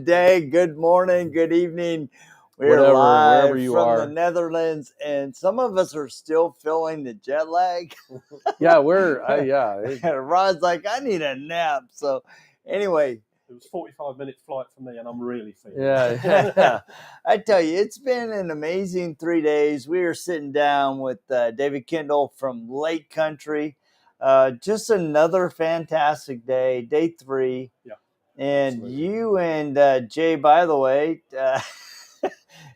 good day, good morning, good evening. We're Whatever, live wherever you from are. the Netherlands, and some of us are still feeling the jet lag. Yeah, yeah. Rod's like, I need a nap. So anyway, It was 45-minute flight for me, and I'm really feeling Yeah. I tell you, it's been an amazing 3 days. We are sitting down with David Kendall from Lake Country. Just another fantastic day, day 3. Yeah, and absolutely. you and Jay, by the way,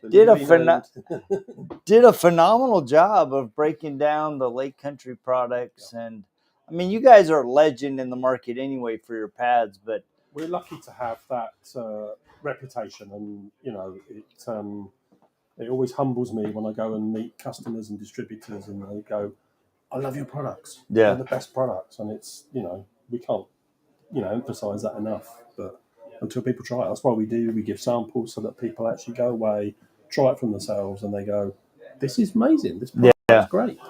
did a phenomenal job of breaking down the Lake Country products. Yeah. And I mean, you guys are a legend in the market anyway for your pads, but we're lucky to have that reputation, and it always humbles me when I go and meet customers and distributors, and they go, "I love your products. Yeah, they're the best products," and it's we can't emphasize that enough. But until people try it, that's why we give samples so that people actually go away, try it from themselves, and they go, "This is amazing. This product is great."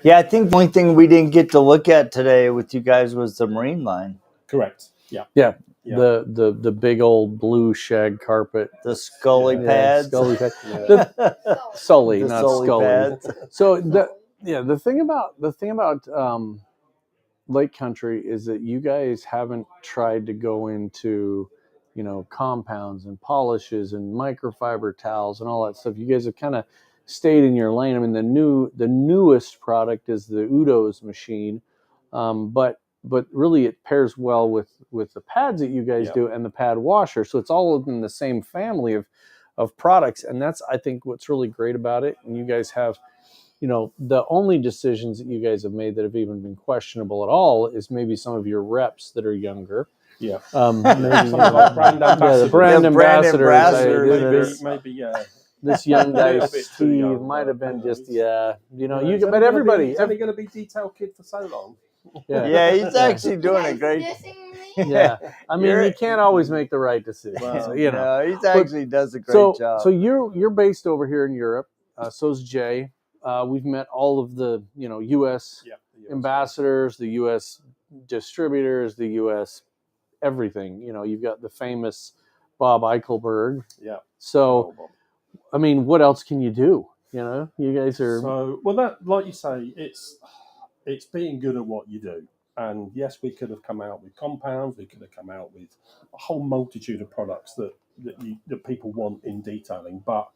Yeah, I think the only thing we didn't get to look at today with you guys was the marine line. Correct. Yeah. The big old blue shag carpet, the Scully pads, Sully pads. Sully, not Sully Scully. Pads. So the thing about Lake Country is that you guys haven't tried to go into compounds and polishes and microfiber towels and all that stuff. You guys have kind of stayed in your lane. I mean, the newest product is the Udo's machine, but really it pairs well with the pads that you guys do and the pad washer. So it's all in the same family of products, and that's, I think, what's really great about it. And you guys have, the only decisions that you guys have made that have even been questionable at all is maybe some of your reps that are younger. Yeah. Maybe brand ambassadors. the brand ambassadors. Maybe this young guy Steve might have been just but everybody. He's only going to be detail kid for so long. Yeah, he's actually doing a great. Yeah, I mean, you can't always make the right decision. Well, he actually does a great job. So you're based over here in Europe. So's Jay. We've met all of the U.S. ambassadors, the U.S. distributors, the U.S. everything. You've got the famous Bob Eichelberg. Yeah. So, I mean, what else can you do? You guys are that, like you say, it's being good at what you do. And yes, we could have come out with compounds. We could have come out with a whole multitude of products that people want in detailing. But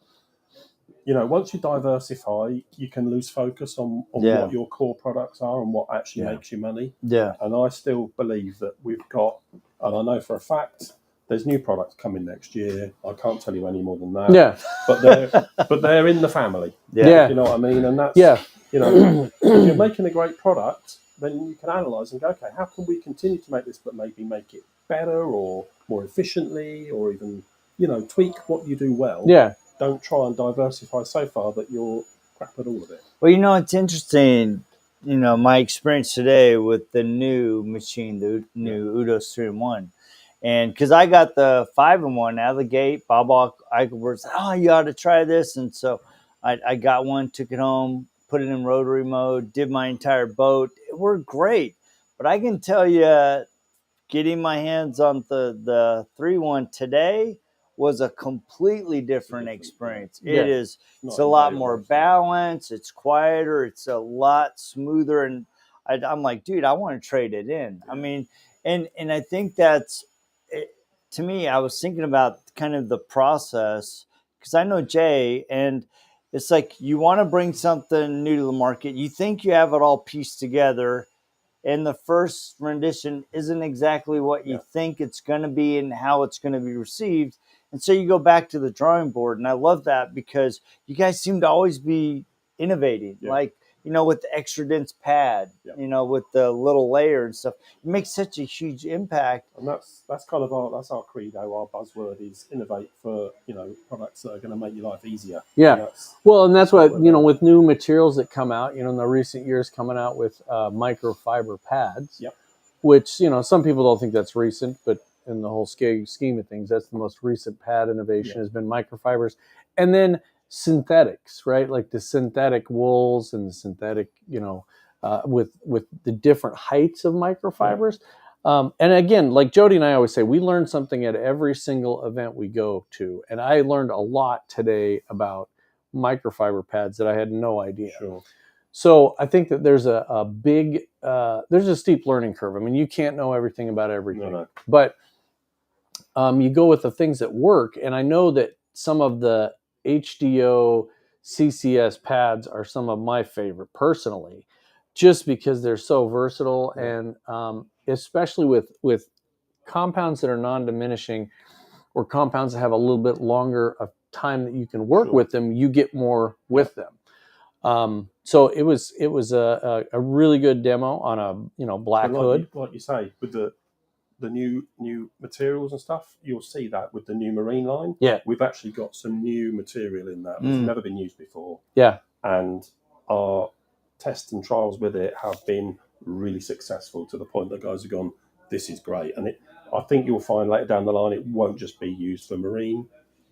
once you diversify, you can lose focus on what your core products are and what actually makes you money. Yeah. And I still believe that we've got, and I know for a fact, there's new products coming next year. I can't tell you any more than that. Yeah. But they're in the family. Yeah. You know what I mean? And that's if you're making a great product, then you can analyze and go, okay, how can we continue to make this, but maybe make it better or more efficiently, or even tweak what you do well. Yeah. Don't try and diversify so far that you're crap at all of it. Well, it's interesting. My experience today with the new machine, the new Udo's 3-in-1. And because I got the 5-in-1 out of the gate, Bob Eichelberg said, "Oh, you ought to try this." And so I got one, took it home, put it in rotary mode, did my entire boat. It worked great. But I can tell you, getting my hands on the 3-in-1 today was a completely different experience. It's a lot more balanced. It's quieter. It's a lot smoother. And I'm like, dude, I want to trade it in. I mean, and I think that's, to me, I was thinking about kind of the process, because I know Jay, and it's like you want to bring something new to the market. You think you have it all pieced together, and the first rendition isn't exactly what you think it's going to be and how it's going to be received. And so you go back to the drawing board. And I love that, because you guys seem to always be innovating. Like, with the extra dense pad, with the little layer and stuff. It makes such a huge impact. And that's kind of our credo. Our buzzword is innovate for, products that are going to make your life easier. Yeah. And that's what, with new materials that come out, in the recent years, coming out with microfiber pads, which, some people don't think that's recent, but in the whole scheme of things, that's the most recent pad innovation has been microfibers. And then synthetics, right? Like the synthetic wools and the synthetic, with the different heights of microfibers. And again, like Jody and I always say, we learn something at every single event we go to. And I learned a lot today about microfiber pads that I had no idea. Sure. So I think that there's a big, there's a steep learning curve. I mean, you can't know everything about everything, No. but you go with the things that work. And I know that some of the HDO CCS pads are some of my favorite personally, just because they're so versatile, and especially with compounds that are non-diminishing, or compounds that have a little bit longer of time that you can work Sure. with them, you get more with them. So it was a really good demo on a black hood. Like you say, with the new materials and stuff, you'll see that with the new marine line. Yeah. We've actually got some new material in that that's never been used before. Yeah. And our tests and trials with it have been really successful, to the point that guys have gone, this is great. And I think you'll find later down the line, it won't just be used for marine.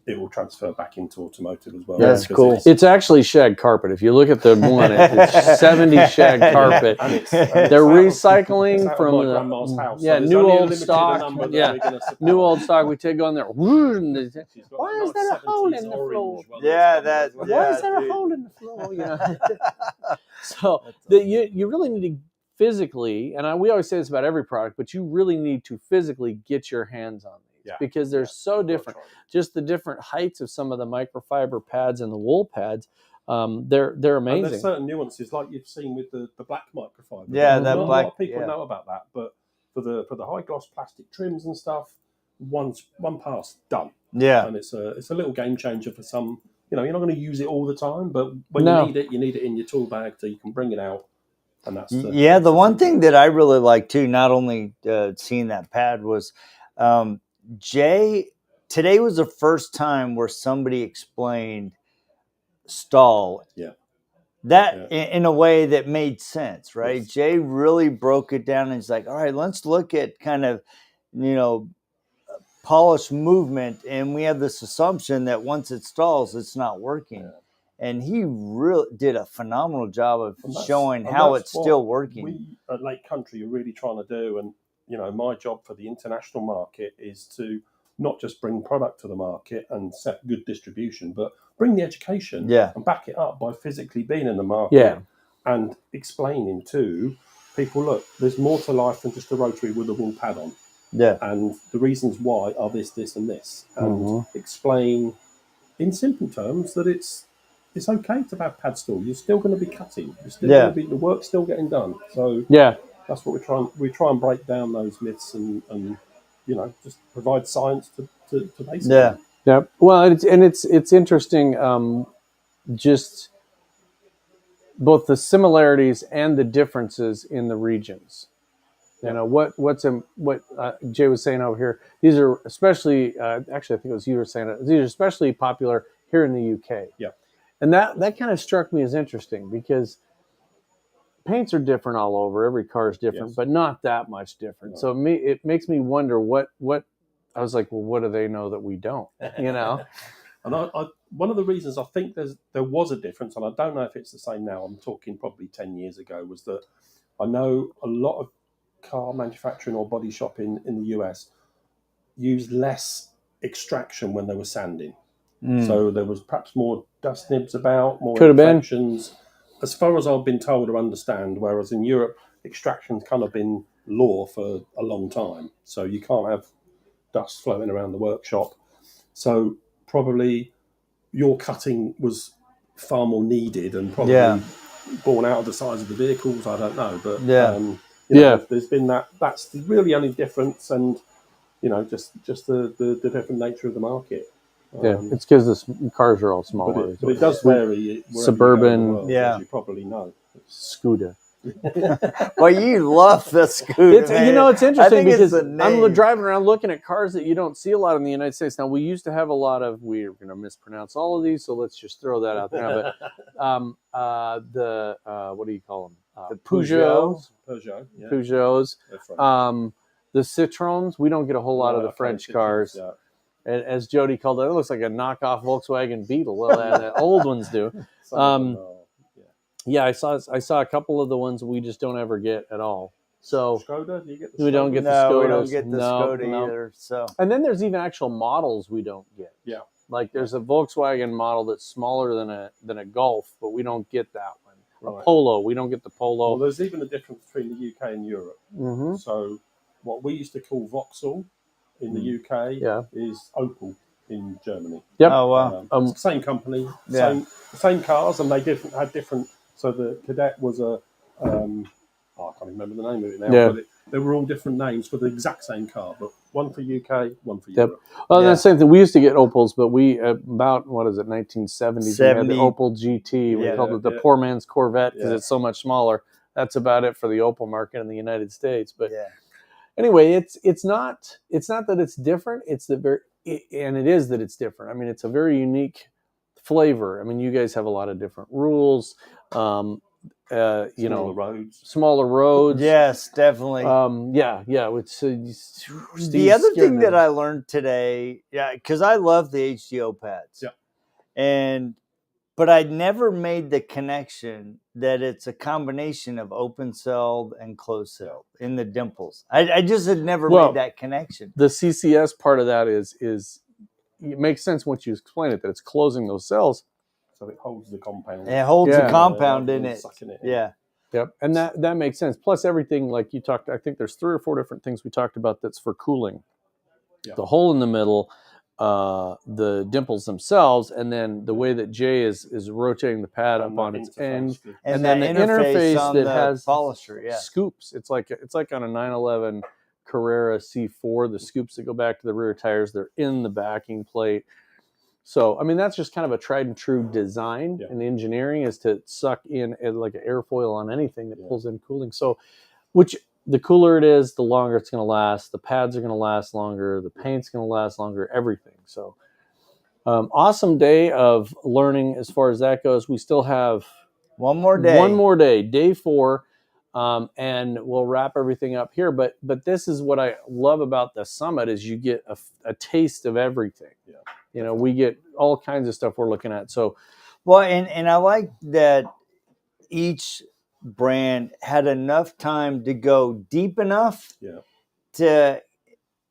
It will transfer back into automotive as well. That's cool. It's actually shag carpet. If you look at the one, it's 70 shag carpet. And They're recycling from my grandma's house. Yeah, So new old stock. Yeah, new old stock. We take on there. Why is there a hole in the floor? Yeah, Why is there a hole in the floor? Yeah. So you really need to physically, and we always say this about every product, but you really need to physically get your hands on these, because they're so different. Just the different heights of some of the microfiber pads and the wool pads, they're amazing. And there's certain nuances, like you've seen with the black microfiber. Yeah, Not a lot of black. people know about that, but for the high gloss plastic trims and stuff, one pass done. Yeah, and it's a little game changer for some. You're not going to use it all the time, but when you need it in your tool bag so you can bring it out. And that's the one thing that I really like too, not only seeing that pad, was Jay. Today was the first time where somebody explained stall. In a way that made sense, right? Yes. Jay really broke it down, and he's like, all right, let's look at kind of, polished movement, and we have this assumption that once it stalls, it's not working. And he really did a phenomenal job of showing how it's still working. We at Lake Country are really trying to do, and my job for the international market is to not just bring product to the market and set good distribution, but bring the education and back it up by physically being in the market and explaining to people, look, there's more to life than just a rotary with a wool pad on. Yeah. And the reasons why are this, and this. And explain in simple terms that it's okay to have pad stall. You're still going to be cutting. You're still going to be, the work's still getting done. So that's what we try and break down those myths and just provide science to base it. Yeah. Well, it's interesting. Just both the similarities and the differences in the regions. What Jay was saying over here. These are especially, actually, I think it was you were saying it. These are especially popular here in the UK. Yeah. And that kind of struck me as interesting, because paints are different all over. Every car is different, but not that much different. No. So it makes me wonder what I was like, well, what do they know that we don't? And I one of the reasons I think there was a difference, and I don't know if it's the same now, I'm talking probably 10 years ago, was that I know a lot of car manufacturing or body shop in the US used less extraction when they were sanding. So there was perhaps more dust nibs about, more imperfections. As far as I've been told or understand, whereas in Europe, extraction's kind of been law for a long time. So you can't have dust floating around the workshop. So probably your cutting was far more needed and probably born out of the size of the vehicles. I don't know. But there's been that's the really only difference, and just the different nature of the market. It's because the cars are all smaller. But it does vary. Suburban, as you probably know. Scooter. Well, you love the Scooter. It's interesting because I'm driving around looking at cars that you don't see a lot in the United States. Now, we used to have a lot of, we're going to mispronounce all of these, so let's just throw that out there. But what do you call them? The Peugeots. Peugeots. The Citroens. We don't get a whole lot of the French cars. Yeah. And as Jody called it looks like a knockoff Volkswagen Beetle. Well, the old ones do. I saw a couple of the ones we just don't ever get at all. So Skoda, do you get the we don't Skoda? get the No, we Skodas. don't get the Skoda No. either. So And then there's even actual models we don't get. Yeah. Like there's a Volkswagen model that's smaller than a Golf, but we don't get that one. Right. A Polo, we don't get the Polo. Well, there's even a difference between the UK and Europe. Mm-hmm. So what we used to call Vauxhall in the UK is Opel in Germany. Yep. oh wow. It's the same company, Yeah. same cars, and they had different. So the Cadet was a, I can't remember the name of it now, but they were all different names for the exact same car, but one for UK, one for Europe. Well, that's the same thing. We used to get Opels, but we about 1970s, we had the Opel GT. We called it the poor man's Corvette because it's so much smaller. That's about it for the Opel market in the United States. But anyway, it's not that it's different. It's and it is that it's different. I mean, it's a very unique flavor. I mean, you guys have a lot of different rules. Smaller roads. Yes, definitely. It's, the other thing that I learned today, because I love the HDO pads, but I never made the connection that it's a combination of open celled and closed celled in the dimples. I just had never made that connection. The CCS part of that is it makes sense once you explain it that it's closing those cells. So it holds the compound. It holds the compound in it. Yeah. Yep. And that makes sense. Plus everything, like you talked, I think there's 3 or 4 different things we talked about that's for cooling. Yeah. The hole in the middle, the dimples themselves, and then the way that Jay is rotating the pad up on its end. And then the interface that has polisher, scoops. It's like on a 911 Carrera C4, the scoops that go back to the rear tires, they're in the backing plate. So, I mean, that's just kind of a tried and true design and engineering is to suck in like an airfoil on anything that pulls in cooling. So, which the cooler it is, the longer it's going to last. The pads are going to last longer. The paint's going to last longer. Everything. So, awesome day of learning as far as that goes. We still have one more day, day 4. And we'll wrap everything up here. But this is what I love about the summit is you get a taste of everything. Yeah. You know, we get all kinds of stuff we're looking at. So, well, and I like that each brand had enough time to go deep enough to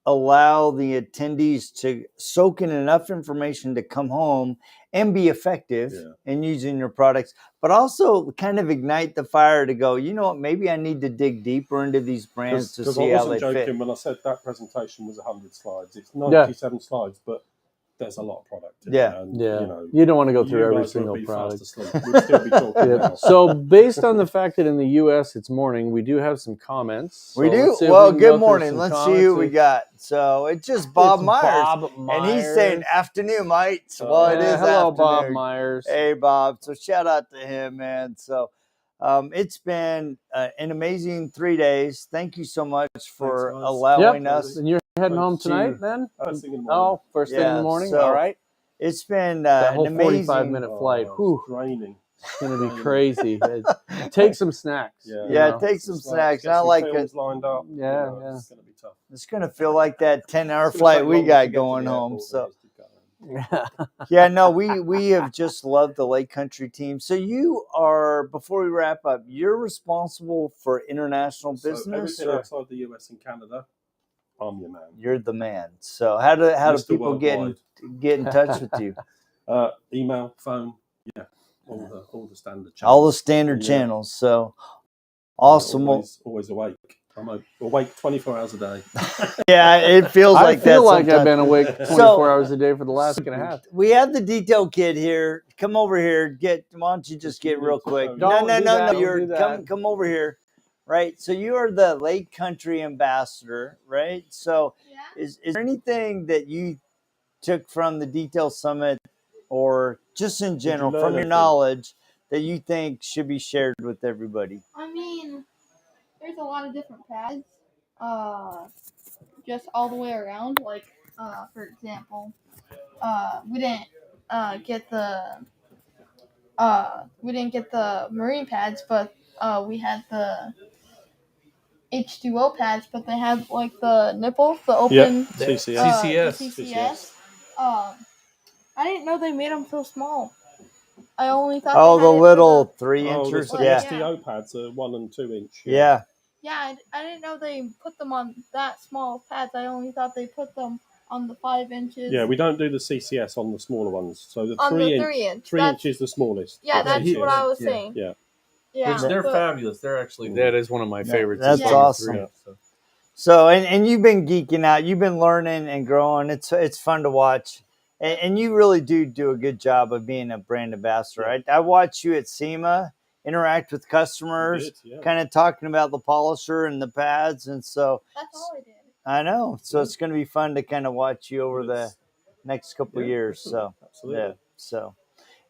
allow the attendees to soak in enough information to come home and be effective in using your products, but also kind of ignite the fire to go, you know what, maybe I need to dig deeper into these brands to see how they fit. I wasn't joking when I said that presentation was 100 slides. It's 97 slides, but there's a lot of product in there. And, you don't want to go through every single product. We'd still be talking now. So based on the fact that in the U.S. it's morning, we do have some comments. We do? Well, good morning. Let's see who we got. So it's just Bob Myers. And he's saying afternoon, mates. Well, it is hello, afternoon. Bob Myers. Hey, Bob. So shout out to him, man. So it's been an amazing 3 days. Thank you so much for allowing us. And you're heading home tonight then? First thing in the morning. First thing in the morning? So all right. It's been that whole an amazing 45-minute flight. It's draining. It's going to be crazy. Take some snacks. Take some snacks. I like it. Lined up. Yeah. It's going to be tough. It's going to feel like that 10-hour flight we got going home. So. We have just loved the Lake Country team. So you are, before we wrap up, you're responsible for international business? Everything outside the US and Canada, I'm your man. You're the man. So how do people get in touch with you? Email, phone, all the standard channels. All the standard channels. So awesome. Always awake. I'm awake 24 hours a day. It feels like that. I feel like I've been awake 24 hours a day for the last week and a half. We have the detail kid here. Come over here. Why don't you just get real quick? No. Come over here. Right. So you are the Lake Country ambassador, right? So is there anything that you took from the Detail Summit or just in general from your knowledge that you think should be shared with everybody? I mean, there's a lot of different pads, just all the way around. Like, for example, we didn't get the marine pads, but we had the H2O pads, but they had like the nipple, the open CCS. I didn't know they made them so small. I only thought. The little 3 inches. The HDO pads are 1 and 2 inch. Yeah. Yeah, I didn't know they put them on that small pads. I only thought they put them on the 5 inches. Yeah, we don't do the CCS on the smaller ones. So the On 3 the inch, 3 inch. 3 inch is the smallest. Yeah, the that's CCS. what I was Yeah. saying. Yeah. Yeah, Which they're but- fabulous. They're actually That is one of my favorites. That's is on the awesome. 3. Yeah. So, and you've been geeking out. You've been learning and growing. It's fun to watch, and you really do a good job of being a brand ambassador. I watch you at SEMA interact with customers, Yeah. kind of talking about the polisher and the pads, and so That's all I did. I know. So Yeah. it's going to be fun to kind of watch you over the next couple Yeah, years. definitely. So Absolutely. yeah. So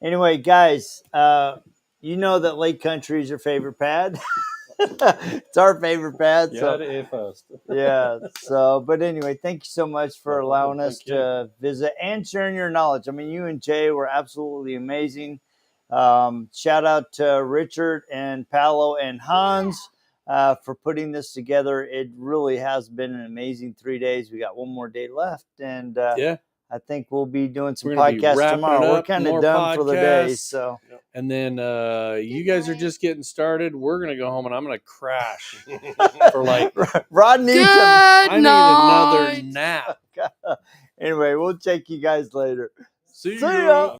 anyway, guys, you know that Lake Country is your favorite pad. It's our favorite pad. Yeah, So it here first. yeah. So, but anyway, thank you so much for No problem. allowing us Thank you. to visit and sharing your knowledge. I mean, you and Jay were absolutely amazing. Shout out to Richard and Paolo and Hans for putting this together. It really has been an amazing 3 days. We got one more day left, and Yeah. I think we'll be doing some We're gonna be podcasts wrapping tomorrow. it We're up, kind of more done for the day. podcasts. So And then you guys are just getting started. We're going to go home and I'm going to crash for like, Rod needs some. I need another nap. Anyway, we'll check you guys later. See ya.